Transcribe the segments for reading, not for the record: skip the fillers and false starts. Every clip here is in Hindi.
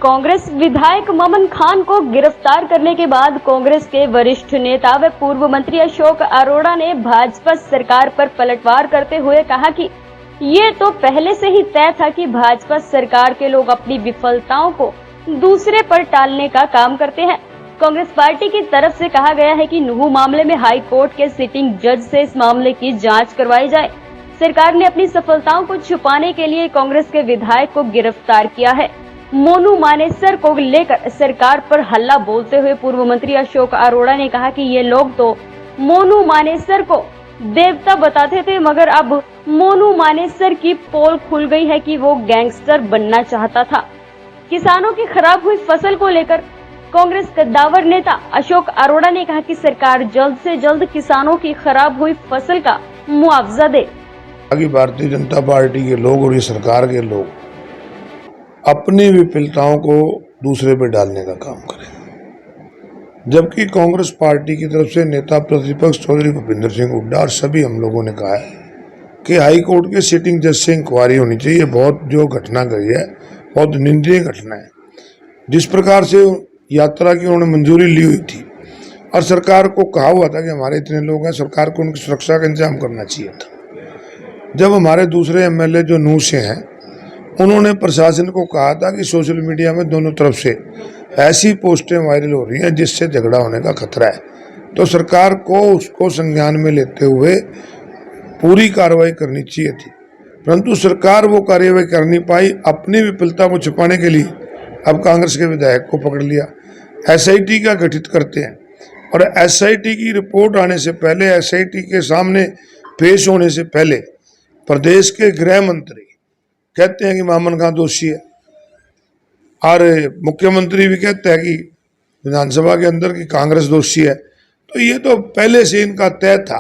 कांग्रेस विधायक ममन खान को गिरफ्तार करने के बाद कांग्रेस के वरिष्ठ नेता व पूर्व मंत्री अशोक अरोड़ा ने भाजपा सरकार पर पलटवार करते हुए कहा कि ये तो पहले से ही तय था कि भाजपा सरकार के लोग अपनी विफलताओं को दूसरे पर टालने का काम करते हैं। कांग्रेस पार्टी की तरफ से कहा गया है कि नूह मामले में हाई कोर्ट के सिटिंग जज से इस मामले की जांच करवाई जाए। सरकार ने अपनी सफलताओं को छुपाने के लिए कांग्रेस के विधायक को गिरफ्तार किया है। मोनू मानेसर को लेकर सरकार पर हल्ला बोलते हुए पूर्व मंत्री अशोक अरोड़ा ने कहा कि ये लोग तो मोनू मानेसर को देवता बताते थे, मगर अब मोनू मानेसर की पोल खुल गई है कि वो गैंगस्टर बनना चाहता था। किसानों की खराब हुई फसल को लेकर कांग्रेस कद्दावर नेता अशोक अरोड़ा ने कहा कि सरकार जल्द से जल्द किसानों की खराब हुई फसल का मुआवजा दे। भारतीय जनता पार्टी के लोग और ये सरकार के लोग अपनी विफलताओं को दूसरे पे डालने का काम करें, जबकि कांग्रेस पार्टी की तरफ से नेता प्रतिपक्ष चौधरी भूपेंद्र सिंह हुड्डा और सभी हम लोगों ने कहा है कि हाई कोर्ट के सिटिंग जज से इंक्वायरी होनी चाहिए। बहुत जो घटना गई है बहुत निंदनीय घटना है। जिस प्रकार से यात्रा की उन्होंने मंजूरी ली हुई थी और सरकार को कहा हुआ था कि हमारे इतने लोग हैं, सरकार को उनकी सुरक्षा का इंतजाम करना चाहिए था। जब हमारे दूसरे एमएलए जो नूह से हैं उन्होंने प्रशासन को कहा था कि सोशल मीडिया में दोनों तरफ से ऐसी पोस्टें वायरल हो रही हैं जिससे झगड़ा होने का खतरा है, तो सरकार को उसको संज्ञान में लेते हुए पूरी कार्रवाई करनी चाहिए थी, परंतु सरकार वो कार्रवाई कर नहीं पाई। अपनी विफलता को छुपाने के लिए अब कांग्रेस के विधायक को पकड़ लिया, एसआईटी का गठित करते हैं और एसआईटी की रिपोर्ट आने से पहले, एसआईटी के सामने पेश होने से पहले प्रदेश के गृह मंत्री कहते हैं कि ममन खान दोषी है और मुख्यमंत्री भी कहते हैं कि विधानसभा के अंदर की कांग्रेस दोषी है। तो ये तो पहले से इनका तय था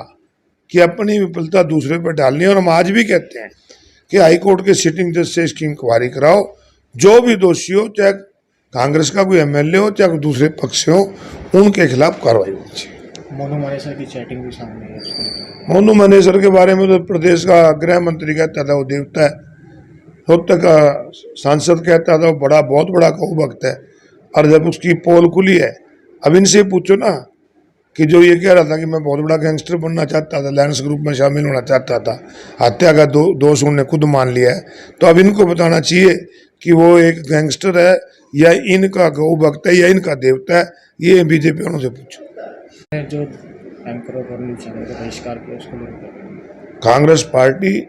कि अपनी विफलता दूसरे पर डालनी है और हम आज भी कहते हैं कि हाईकोर्ट के सिटिंग जज से इसकी इंक्वायरी कराओ। जो भी दोषी हो, चाहे कांग्रेस का कोई एमएलए हो चाहे दूसरे पक्ष से हो, उनके खिलाफ कार्रवाई होनी चाहिए। मोनू मानेसर की चैटिंग भी सामने है। मोनू मानेसर के बारे में तो प्रदेश का गृह मंत्री कहता था वो देवता है, रोहतक का सांसद कहता था वो बहुत बड़ा गौ भक्त है। और जब उसकी पोल खुली है, अब इनसे पूछो ना कि जो ये कह रहा था कि मैं बहुत बड़ा गैंगस्टर बनना चाहता था, लायंस ग्रुप में शामिल होना चाहता था, हत्या का दोष उन्होंने खुद मान लिया है, तो अब इनको बताना चाहिए कि वो एक गैंगस्टर है या इनका गौ भक्त है या इनका देवता है। ये बीजेपी वालों से पूछो। जो एंकरों पर न्यूज चैनल का बहिष्कार किया उसको लेकर कांग्रेस पार्टी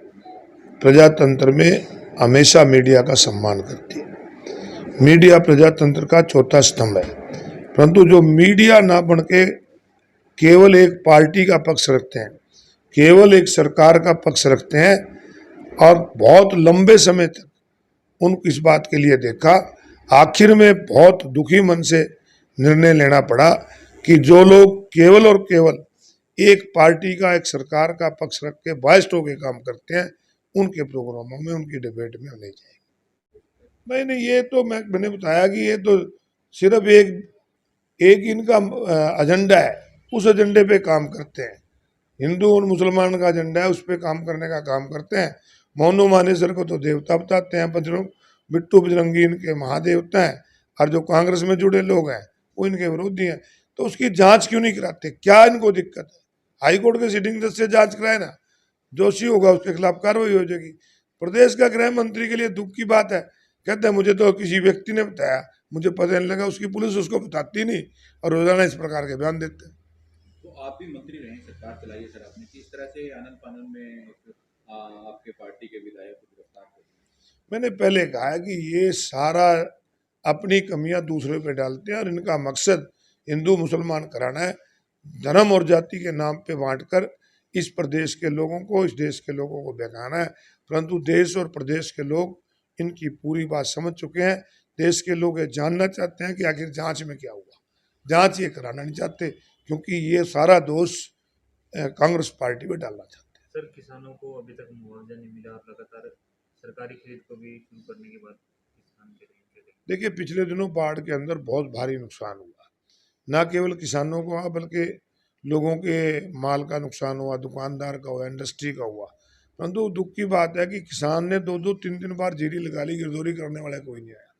प्रजातंत्र में हमेशा मीडिया का सम्मान करती है। मीडिया प्रजातंत्र का चौथा स्तंभ है, परंतु जो मीडिया ना बन के केवल एक पार्टी का पक्ष रखते हैं, केवल एक सरकार का पक्ष रखते हैं और बहुत लंबे समय तक उन इस बात के लिए देखा, आखिर में बहुत दुखी मन से निर्णय लेना पड़ा कि जो लोग केवल और केवल एक पार्टी का, एक सरकार का पक्ष रख के बायस्ड होकर काम करते हैं, उनके प्रोग्रामों में, उनकी डिबेट में नहीं जाएंगे। नहीं, ये तो मैंने बताया कि ये तो सिर्फ एक इनका एजेंडा है, उस एजेंडे पे काम करते हैं। हिंदू और मुसलमान का एजेंडा है, उस पर काम करने का काम करते हैं। मोनू मानेसर को तो देवता बताते हैं, बिट्टू बजरंगी इनके महादेवता हैं, और जो कांग्रेस में जुड़े लोग हैं वो इनके विरोधी हैं। तो उसकी जांच क्यों नहीं कराते? क्या इनको दिक्कत है? हाईकोर्ट के सिटिंग जज से जांच कराए ना, दोषी होगा उसके खिलाफ कार्रवाई हो जाएगी। प्रदेश का गृह मंत्री के लिए दुख की बात है, कहते हैं मुझे तो किसी व्यक्ति ने बताया, मुझे पता नहीं लगा, उसकी पुलिस उसको बताती नहीं और रोजाना इस प्रकार के बयान देते हैं। तो आप भी मंत्री रहे, सरकार चलाइए सर, आपने किस तरह से आनंद फानंद में आपके पार्टी के विधायक को गिरफ्तार कर दिया? मैंने पहले कहा है कि ये सारा अपनी कमियां दूसरे पे डालते हैं और इनका मकसद हिंदू मुसलमान कराना है, धर्म और जाति के नाम पे बांटकर इस प्रदेश के लोगों को, इस देश के लोगों को बहकाना है। परंतु देश और प्रदेश के लोग इनकी पूरी बात समझ चुके हैं। देश के लोग ये जानना चाहते हैं कि आखिर जांच में क्या हुआ। जांच ये कराना नहीं चाहते, क्योंकि ये सारा दोष कांग्रेस पार्टी पे डालना चाहते हैं। सर, किसानों को अभी तक मुआवजा नहीं मिला, लगातार सरकारी खरीद को भी शुरू करने के बाद किसान के लिए देखिए, पिछले दिनों बाढ़ के अंदर बहुत भारी नुकसान हुआ, न केवल किसानों को हुआ बल्कि लोगों के माल का नुकसान हुआ, दुकानदार का हुआ, इंडस्ट्री का हुआ। परंतु दुख की बात है कि किसान ने 2-2, 3-3 बार जीरी लगा ली, गिरदौरी करने वाला कोई नहीं आया।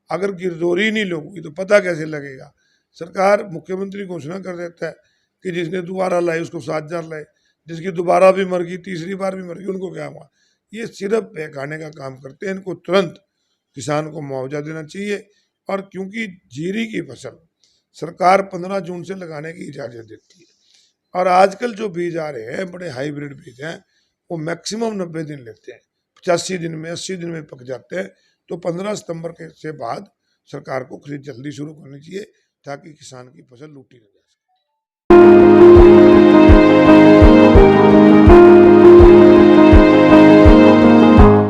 अगर गिरदौरी नहीं लोगों की तो पता कैसे लगेगा। सरकार मुख्यमंत्री घोषणा कर देता है कि जिसने दोबारा लाई उसको 7,000 लाए, जिसकी दोबारा भी मर गई, तीसरी बार भी मर गई, उनको क्या हुआ। ये सिर्फ बहकाने का काम करते हैं। इनको तुरंत किसान को मुआवजा देना चाहिए। और क्योंकि जीरी की फसल सरकार 15 जून से लगाने की इजाज़त देती है, और आजकल जो बीज आ रहे हैं बड़े हाइब्रिड बीज हैं, वो मैक्सिमम 90 दिन लेते हैं, 85 दिन में 80 दिन में पक जाते हैं। तो 15 सितंबर के से बाद सरकार को खरीद जल्दी शुरू करनी चाहिए ताकि किसान की फसल लूटी नहीं।